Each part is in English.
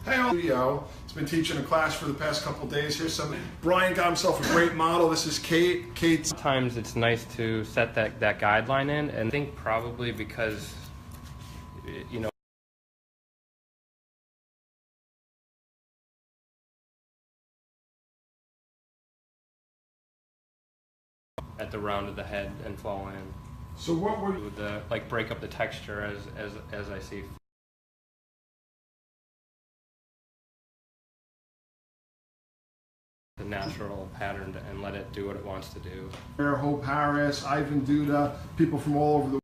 Hey, studio. He's been teaching a class for the past couple days here. Brian got himself a great model. This is Kate. Sometimes it's nice to set that guideline in, and I think probably because, you know, at the round of the head and fall in. So what were with the break up the texture as I see. The natural pattern and let it do what it wants to do. Hope Harris, Ivan Duda, people from all over the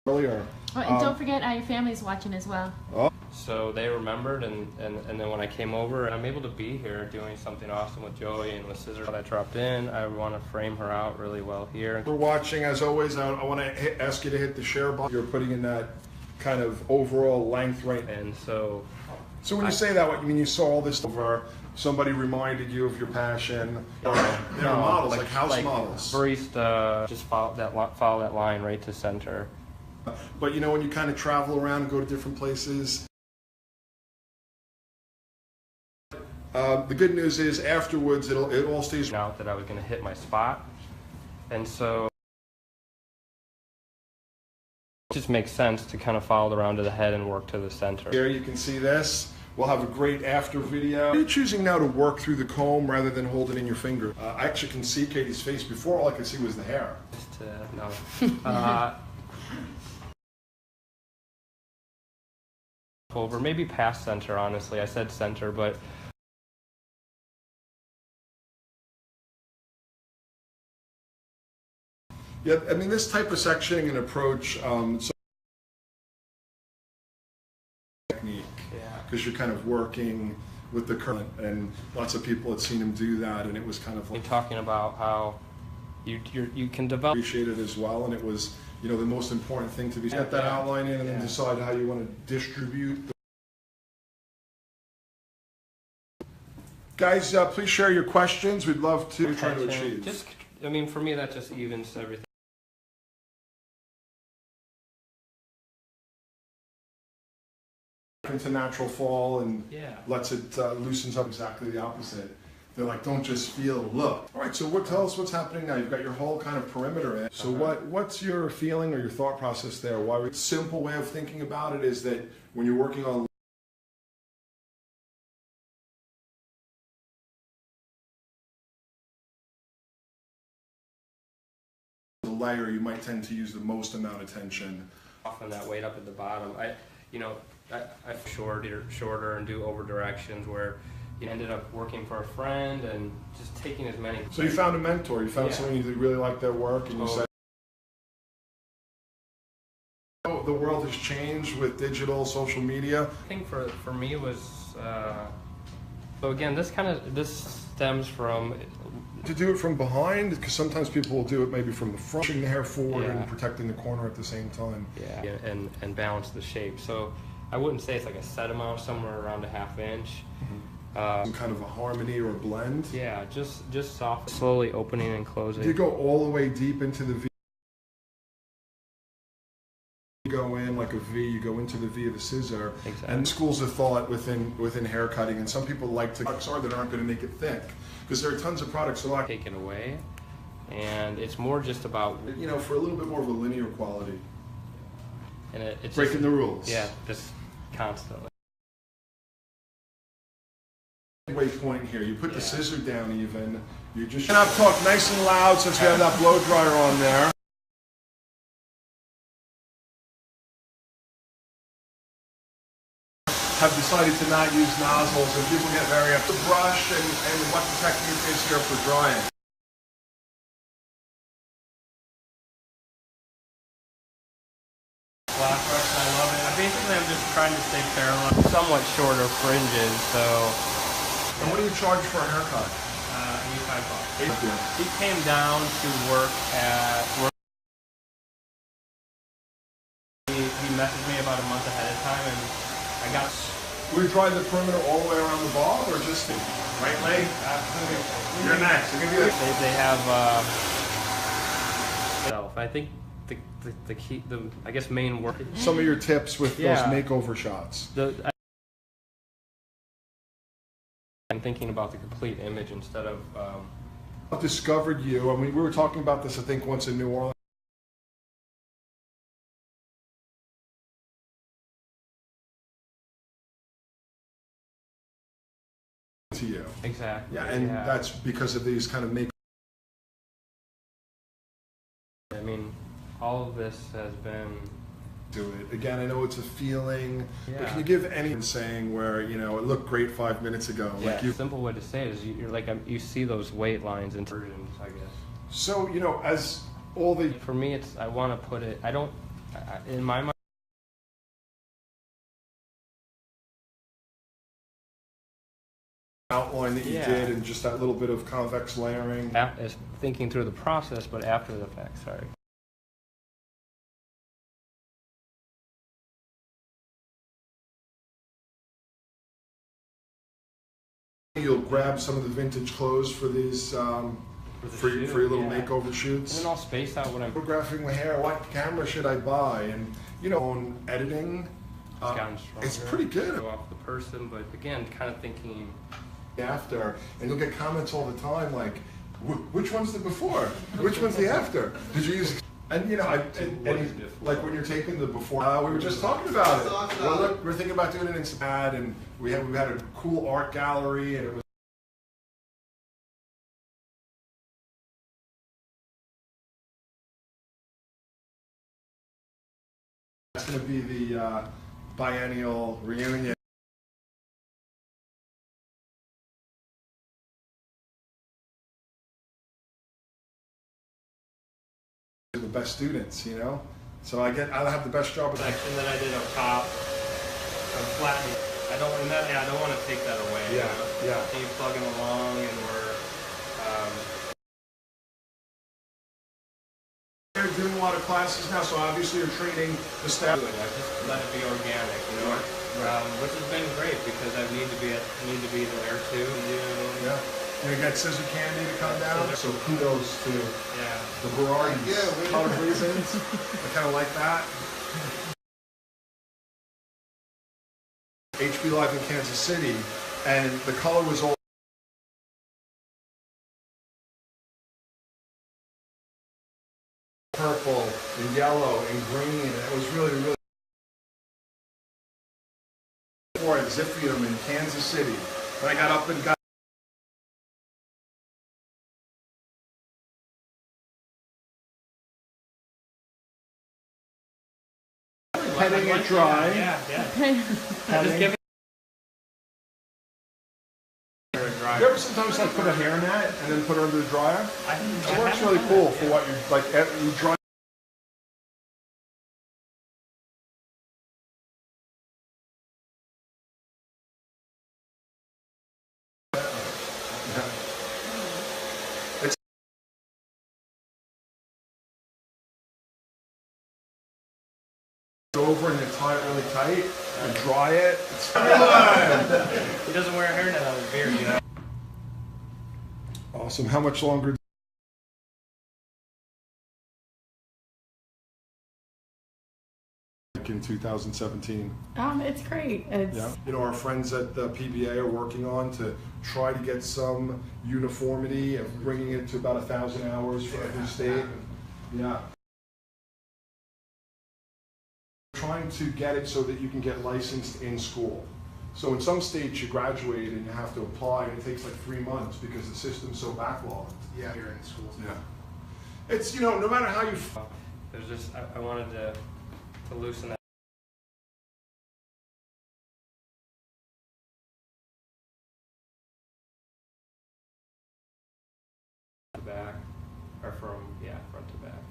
earlier. Oh, and don't forget your family's watching as well. Oh. So they remembered, and then when I came over, I'm able to be here doing something awesome with Joey and with Scissor that dropped in. I want to frame her out really well here. We're watching, as always. I want to ask you to hit the share button. You're putting in that kind of overall length right. And so when you say that, what you mean? You saw all this over. Somebody reminded you of your passion. They're models, like house models. Barista, just follow that line right to center. But you know, when you kind of travel around and go to different places, the good news is afterwards it all stays out that I was going to hit my spot, and so it just makes sense to kind of follow around to the head and work to the center. Here you can see this. We'll have a great after video. Are you choosing now to work through the comb rather than hold it in your finger? I actually can see Katie's face. Before, all I could see was the hair. No. Over, maybe past center, honestly. I said center, but yeah, I mean, this type of sectioning and approach, technique, because you're kind of working with the current, and lots of people had seen him do that, and it was kind of like talking about how you can develop. Appreciate it as well, and it was, you know, the most important thing to be get that outline in and then decide how you want to distribute. Guys, please share your questions. We'd love to try to achieve. Just, I mean, for me, that just evens everything. Into natural fall and lets it loosens up exactly the opposite. They're like, don't just feel, look. All right, so tell us what's happening now. You've got your whole kind of perimeter in. So what's your feeling or your thought process there? Simple way of thinking about it is that when you're working on the layer, you might tend to use the most amount of tension. Often that weight up at the bottom. I shorter and do over directions where you ended up working for a friend and just taking as many. So you found a mentor, you found someone you really liked their work, and you said, oh, the world has changed with digital, social media. I think for me was, so again, this stems from. To do it from behind, because sometimes people will do it maybe from the front, pushing the hair forward and protecting the corner at the same time. Yeah, and balance the shape. So I wouldn't say it's like a set amount, somewhere around a ½ inch. Some kind of a harmony or a blend. Yeah, just soft, slowly opening and closing. You go all the way deep into the V. You go in like a V. You go into the V of the scissor. Exactly. And schools of thought within hair cutting, and some people like to products that aren't going to make it thick, because there are tons of products that are taken away, and it's more just about, you know, for a little bit more of a linear quality. And it's breaking the rules. Yeah, just constantly. Point here. You put the scissor down even. You just cannot talk nice and loud since we have that blow dryer on there. Have decided to not use nozzles, and people get very up the brush and what the technique is here for drying. Flat brush, I love it. Basically, I'm just trying to stay parallel. Somewhat shorter fringes, so. And what do you charge for a haircut? $85. He came down to work at. He messaged me about a month ahead of time, and I got. We dry the perimeter all the way around the ball, or just right leg? Absolutely. You're next. You're gonna do that. They have. I think the key, I guess main work. Some of your tips with those Yeah. makeover shots. I'm thinking about the complete image instead of. What discovered you? I mean, we were talking about this, I think, once in New Orleans. To you. Exactly. Yeah, and that's because of these kind of make. I mean, all of this has been. Do it again. I know it's a feeling, but Yeah. can you give any saying where it looked great 5 minutes ago? Yeah, Like you. simple way to say it is you're like you see those weight lines and versions, I guess. So as all the For me, it's I want to put it. I don't. In my mind. outline that you Yeah. did and just that little bit of convex layering. As thinking through the process, but after the fact. Sorry. You'll grab some of the vintage clothes for these for your little makeover shoots. And then I'll space out what I'm. Photographing my hair. What camera should I buy? And on editing, Gotten stronger. it's pretty good. Go off the person, but again, kind of thinking. After, and you'll get comments all the time like, which one's the before? Which one's the after? Did you use? And like when you're taking the before, we were just talking about it. Well, we're thinking about doing it in Instagram, and we had a cool art gallery, and it was. That's going to be the biennial reunion. The best students, so I have the best job. Section that I did up top, I'm flattening. I don't want to take that away. Yeah. Keep plugging along, and we're. You're doing a lot of classes now, so obviously you're training the staff. I just let it be organic, which has been great because I need to be there too. Yeah. And you got Scissor Candy to come down. So kudos to the varieties. Yeah, a lot of reasons. I kind of like that. HB Live in Kansas City, and the color was all purple and yellow and green, and it was really, really. Before at Ziphium in Kansas City, when I got up and got. Petting it dry. Just give it. You ever sometimes put a hairnet and then put it under the dryer? It works really cool for what you dry. It's over and you tie it really tight and dry it. It's He doesn't wear a hairnet on his beard, Awesome. How much longer? In 2017. It's great. It's Our friends at the PBA are working on to try to get some uniformity of bringing it to about 1,000 hours for every state. Yeah. Trying to get it so that you can get licensed in school. So in some states you graduate and you have to apply, and it takes like 3 months because the system's so backlogged. Yeah, here in schools. Yeah. It's no matter how you. There's just I wanted to loosen that. Back, or front to back.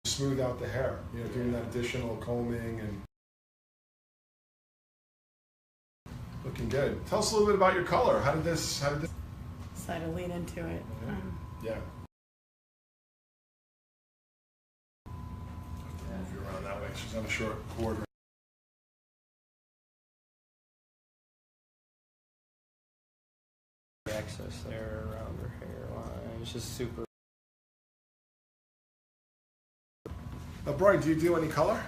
Smooth out the hair, doing that additional combing and looking good. Tell us a little bit about your color. How did this? decided to lean into it. Yeah. Move you around that way. She's on a short cord. excess there around her hairline. It's just super. Brian, do you do any color?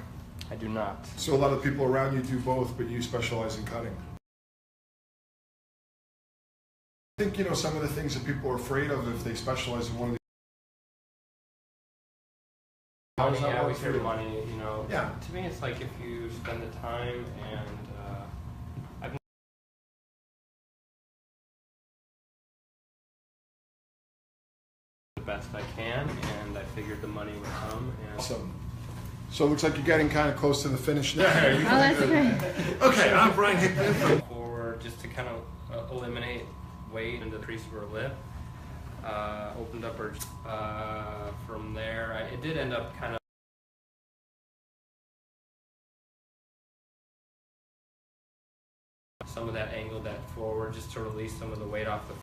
I do not. So a lot of people around you do both, but you specialize in cutting. I think, you know, some of the things that people are afraid of if they specialize in one of these. How does that Yeah, we work for save you? money, you know. Yeah. To me, it's like if you spend the time and I've the best I can, and I figured the money would come. And Awesome. So it looks like you're getting kind of close to the finish now. Oh, that's great. Okay, I'm Brian Hickman. forward just to kind of eliminate weight and decrease of her lip. Opened up her from there. It did end up kind of some of that angle that forward just to release some of the weight off the